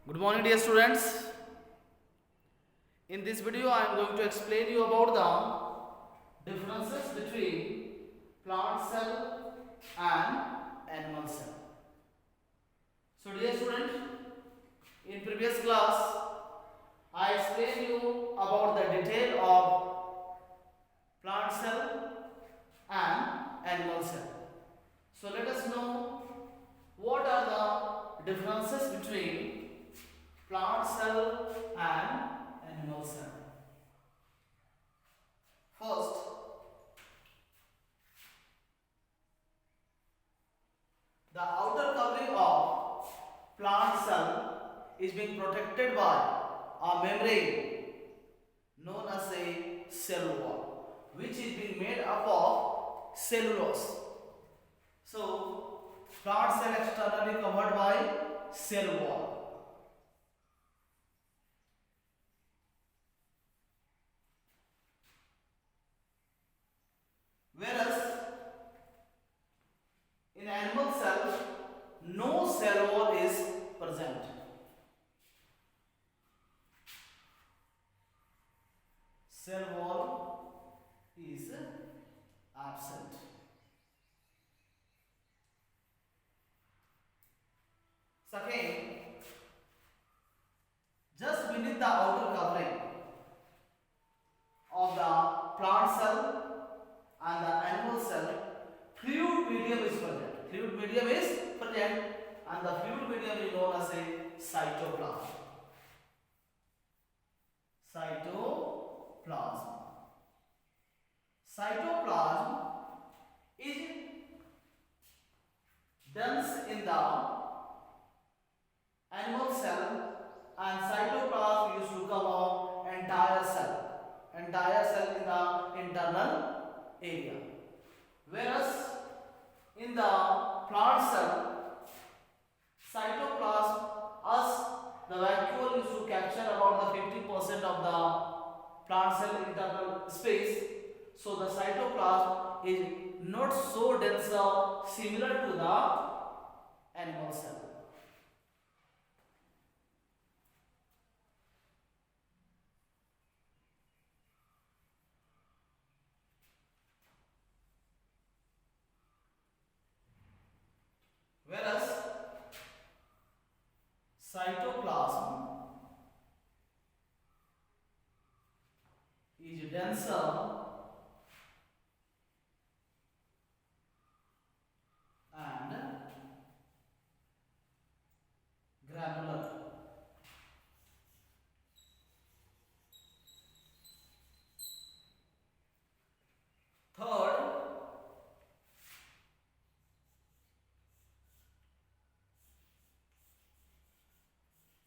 Good morning, dear students. In this video, I am going to explain you about the differences between plant cell and animal cell. So, dear student, in previous class, I explained you about the detail of plant cell and animal cell. So, let us know what are the differences between plant cell and animal cell. First, the outer covering of plant cell is being protected by a membrane known as a cell wall, which is being made up of cellulose. So, plant cell externally covered by cell wall. Whereas in animal cell, no cell wall is present. Cell wall is absent. Second, just beneath the outer covering of the plant cell and the animal cell, fluid medium is present. Fluid medium is present, and the fluid medium is known as a cytoplasm. Cytoplasm. Cytoplasm is dense in the animal cell, and cytoplasm used to cover entire cell in the internal area. Whereas in the plant cell, cytoplasm, as the vacuole used to capture about the 50% of the plant cell internal space, so the cytoplasm is not so dense similar to the animal cell. Whereas cytoplasm is denser and granular. Third,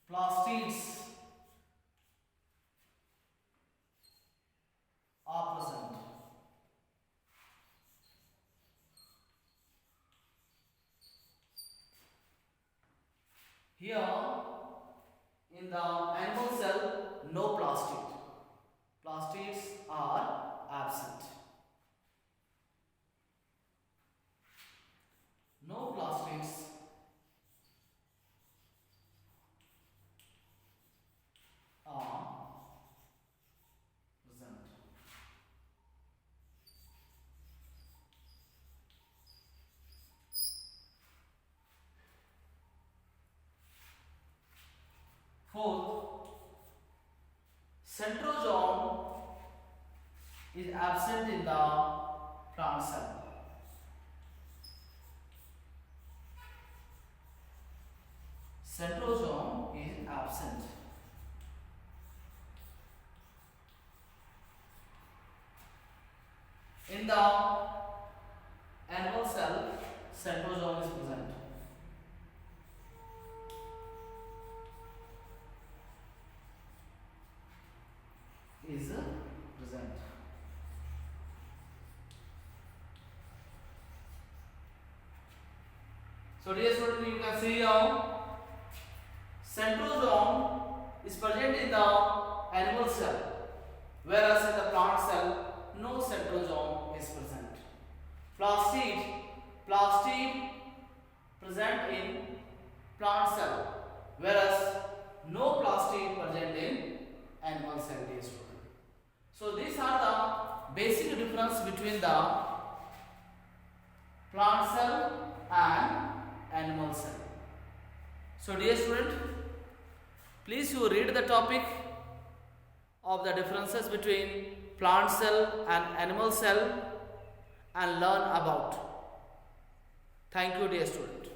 plastids are present. Here in the animal cell, no plastid. Plastids are absent. No plastids are present. Fourth, centrosome is absent in the plant cell. Centrosome is absent. In the animal cell, centrosome is present. So dear students, you can see now centrosome is present in the animal cell, whereas in the plant cell no centrosome is present. Plastid present in plant cell, whereas no plastic present in animal cell, dear student. So these are the basic difference between the plant cell and animal cell. So dear student, please you read the topic of the differences between plant cell and animal cell and learn about. Thank you, dear student.